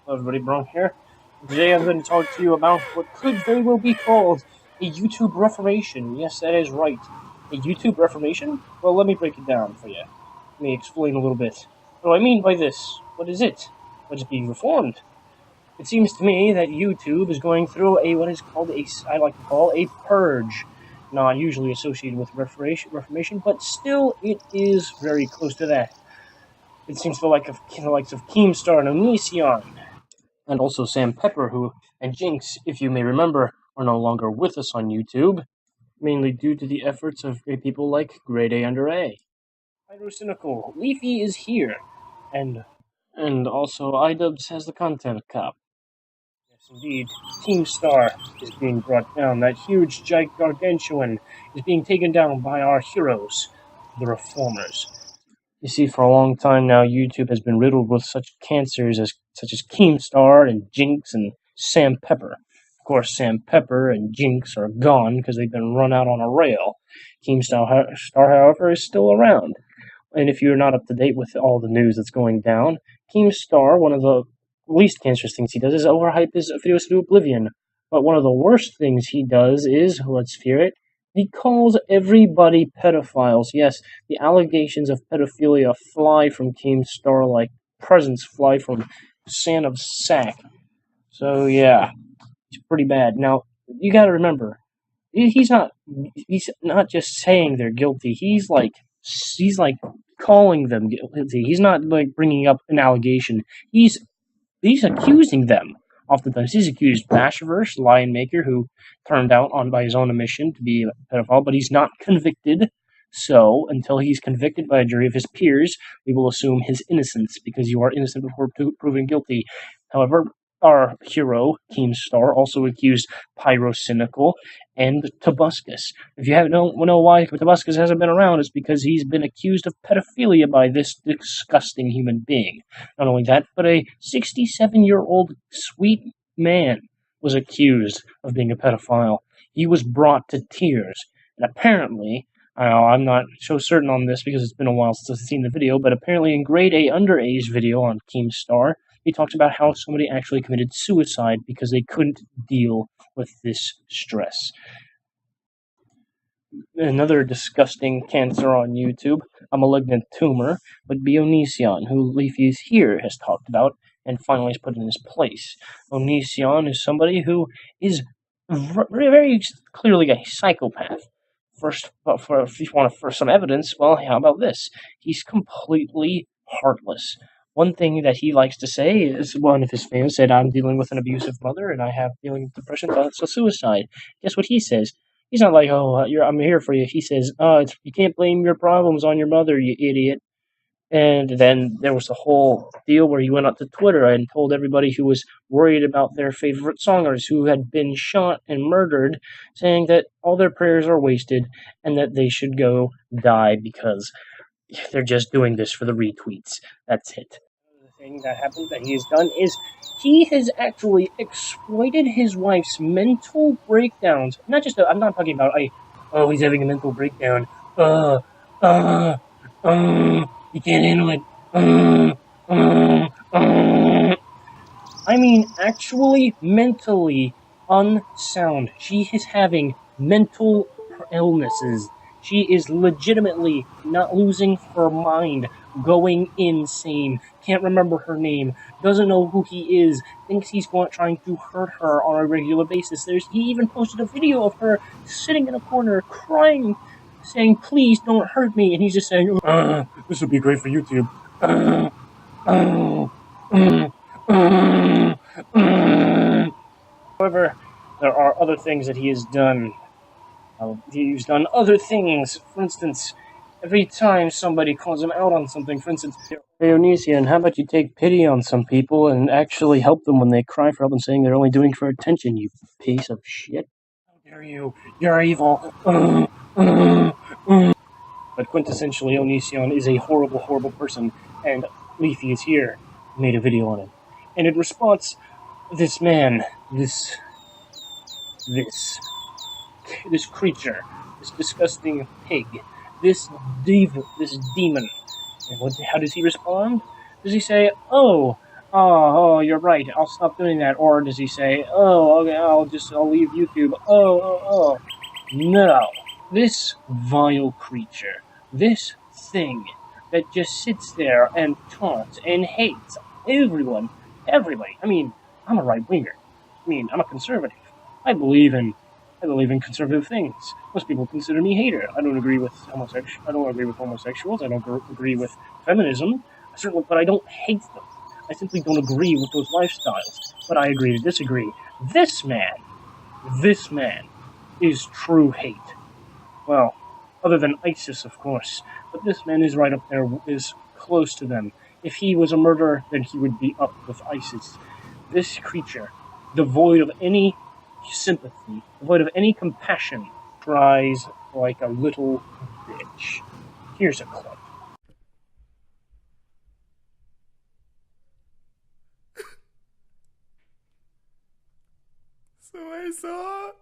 Hello everybody, Bron here. Today I'm going to talk to you about what could very well be called a YouTube Reformation. Yes, that is right. A YouTube Reformation? Well, let me break it down for you. Let me explain a little bit. What do I mean by this? What is it? What is being reformed? It seems to me that YouTube is going through what is called I like to call a purge. Not usually associated with Reformation, but still it is very close to that. It seems the likes of Keemstar and Onision, and also Sam Pepper, and Jinx, if you may remember, are no longer with us on YouTube, mainly due to the efforts of great people like Grade A Under A. Pyro Cynical, Leafy is here, and also iDubbbz has the content cop. Yes, indeed, Keemstar is being brought down. That huge gargantuan is being taken down by our heroes, the Reformers. You see, for a long time now, YouTube has been riddled with such cancers such as Keemstar and Jinx and Sam Pepper. Of course, Sam Pepper and Jinx are gone because they've been run out on a rail. Keemstar, however, is still around. And if you're not up to date with all the news that's going down, Keemstar, one of the least cancerous things he does is overhype his videos to oblivion. But one of the worst things he does is, let's fear it, he calls everybody pedophiles. Yes, the allegations of pedophilia fly from Keemstar like presents fly from Sand of Sack. So yeah, it's pretty bad. Now, you gotta remember, he's not just saying they're guilty. He's like calling them guilty. He's not like bringing up an allegation. He's accusing them. Oftentimes, he's accused Bashiverse, Lion Maker, who turned out by his own admission to be a pedophile, but he's not convicted. So, until he's convicted by a jury of his peers, we will assume his innocence, because you are innocent before proven guilty. However, our hero, Keemstar, also accused Pyro Cynical and Tobuscus. If you don't know why Tobuscus hasn't been around, it's because he's been accused of pedophilia by this disgusting human being. Not only that, but a 67-year-old sweet man was accused of being a pedophile. He was brought to tears. And apparently, I'm not so certain on this because it's been a while since I've seen the video, but apparently in Grade A Under A's video on Keemstar, he talks about how somebody actually committed suicide because they couldn't deal with this stress. Another disgusting cancer on YouTube, a malignant tumor, would be Onision, who Leafy's here has talked about and finally has put in his place. Onision is somebody who is very clearly a psychopath. If you want some evidence, well, how about this? He's completely heartless. One thing that he likes to say is, one of his fans said, I'm dealing with an abusive mother and I have dealing with depression, thoughts of suicide. Guess what he says? He's not like, I'm here for you. He says, you can't blame your problems on your mother, you idiot. And then there was the whole deal where he went out to Twitter and told everybody who was worried about their favorite songers who had been shot and murdered, saying that all their prayers are wasted and that they should go die because they're just doing this for the retweets. That's it. Another thing that happened that he has done is he has actually exploited his wife's mental breakdowns. I'm not talking about, he's having a mental breakdown. You can't handle it. I mean, actually mentally unsound. She is having mental illnesses. She is legitimately not losing her mind, going insane, can't remember her name, doesn't know who he is, thinks he's trying to hurt her on a regular basis. He even posted a video of her sitting in a corner crying, saying, please don't hurt me, and he's just saying, this would be great for YouTube. However, there are other things that he has done. He's done other things. For instance, every time somebody calls him out on something, for instance, hey Onision, how about you take pity on some people and actually help them when they cry for help and saying they're only doing it for attention, you piece of shit. How dare you? You're evil. But quintessentially, Onision is a horrible, horrible person, and Leafy is here, made a video on it. And in response, this man, this creature, this disgusting pig, this demon. And how does he respond? Does he say, oh, Oh, you're right. I'll stop doing that. Or does he say, oh, okay, I'll leave YouTube. Oh. No. This vile creature, this thing that just sits there and taunts and hates everyone, everybody. I mean, I'm a right-winger. I mean, I'm a conservative. I believe in conservative things. Most people consider me a hater. I don't agree with homosexuals. I don't agree with feminism. But I don't hate them. I simply don't agree with those lifestyles. But I agree to disagree. This man is true hate. Well, other than ISIS, of course. But this man is right up there, is close to them. If he was a murderer, then he would be up with ISIS. This creature, devoid of any sympathy, devoid of any compassion, cries like a little bitch. Here's a clip. So I saw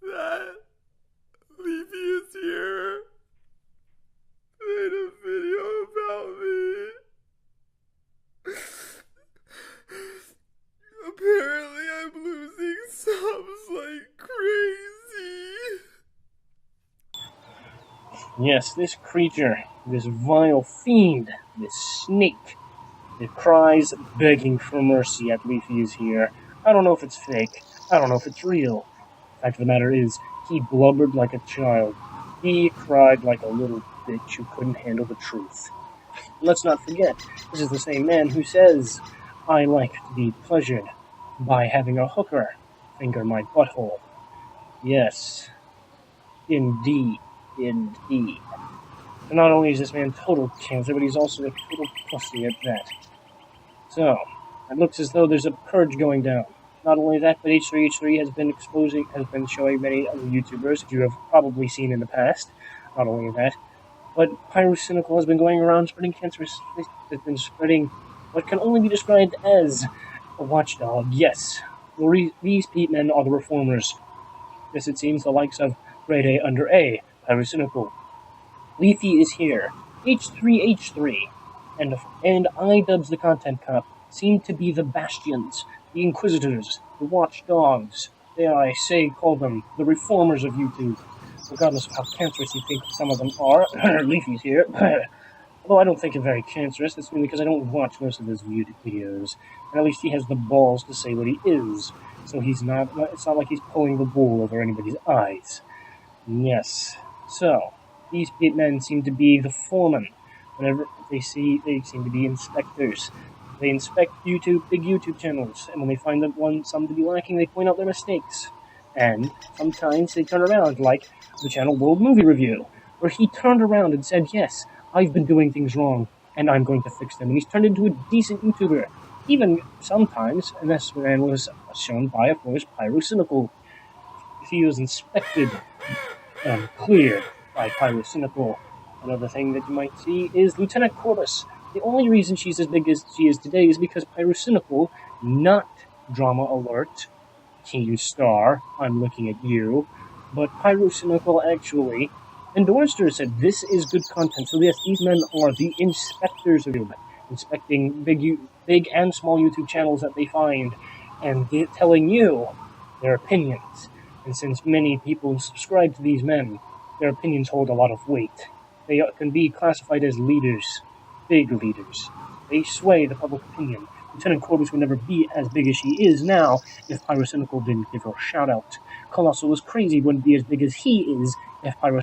that Leafy is here made a video about me. Apparently I'm losing subs like crazy. Yes, this creature, this vile fiend, this snake, it cries begging for mercy at Leafy is here. I don't know if it's fake. I don't know if it's real. The fact of the matter is, he blubbered like a child. He cried like a little bitch who couldn't handle the truth. Let's not forget, this is the same man who says, I like to be pleasured by having a hooker finger my butthole. Yes. Indeed. Indeed. And not only is this man total cancer, but he's also a total pussy at that. So, it looks as though there's a purge going down. Not only that, but H3H3 has been showing many other YouTubers that you have probably seen in the past. Not only that, but Pyro has been going around spreading cancerous, has been spreading what can only be described as a watchdog. Yes, these men are the reformers. Yes, it seems the likes of Grade A under A, Pyro. Leafy is here. H3H3 and iDubbbz the Content Cop seem to be the bastions, the inquisitors, the watchdogs. Call them the reformers of YouTube. Regardless of how cancerous you think some of them are, Leafy's here. Although I don't think him very cancerous, that's mainly because I don't watch most of his videos. And at least he has the balls to say what he is. So it's not like he's pulling the wool over anybody's eyes. Yes. So, these men seem to be the foremen. Whenever they seem to be inspectors. They inspect big YouTube channels, and when they find some to be lacking, they point out their mistakes. And sometimes they turn around, like the channel World Movie Review, where he turned around and said, yes, I've been doing things wrong, and I'm going to fix them. And he's turned into a decent YouTuber. Even sometimes, and this man was shown by, of course, Pyro. He was inspected and cleared by Pyro. Another thing that you might see is Lieutenant Corvus. The only reason she's as big as she is today is because Pyro, not Drama Alert, King Star, I'm looking at you, but Pyro actually endorsed her, said this is good content. So yes, these men are the inspectors of YouTube, inspecting big and small YouTube channels that they find, and telling you their opinions. And since many people subscribe to these men, their opinions hold a lot of weight. They can be classified as leaders, big leaders. They sway the public opinion. Lieutenant Corvus would never be as big as she is now if Pyro didn't give her a shout-out. Colossal is crazy wouldn't be as big as he is if Pyro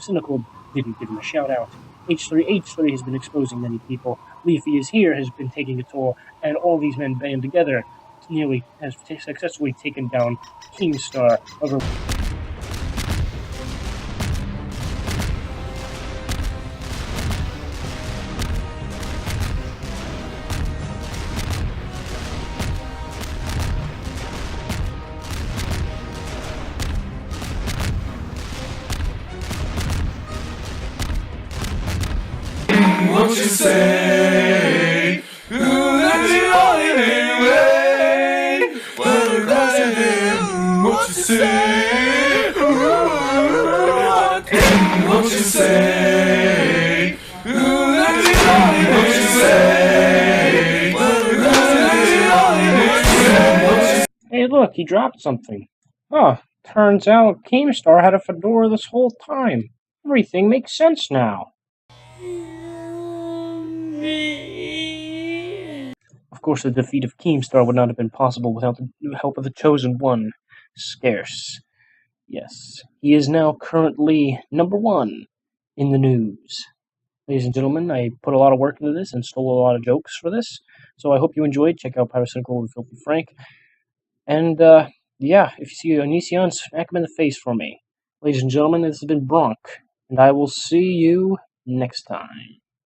didn't give him a shout-out. H3H3 has been exposing many people. Leafy is here, has been taking a toll, and all these men band together nearly has successfully taken down Keemstar over. What you say? Who let you all anyway? What a rising him? What you say? What you say? Who let you all anyway? What you say? look, he dropped something. Huh, turns out Keemstar had a fedora this whole time. Everything makes sense now. Of course, the defeat of Keemstar would not have been possible without the help of the Chosen One, Scarce. Yes, he is now currently #1 in the news. Ladies and gentlemen, I put a lot of work into this and stole a lot of jokes for this, so I hope you enjoyed. Check out Pyro and Filthy Frank. And, yeah, if you see Onision, smack him in the face for me. Ladies and gentlemen, this has been Bronk, and I will see you next time.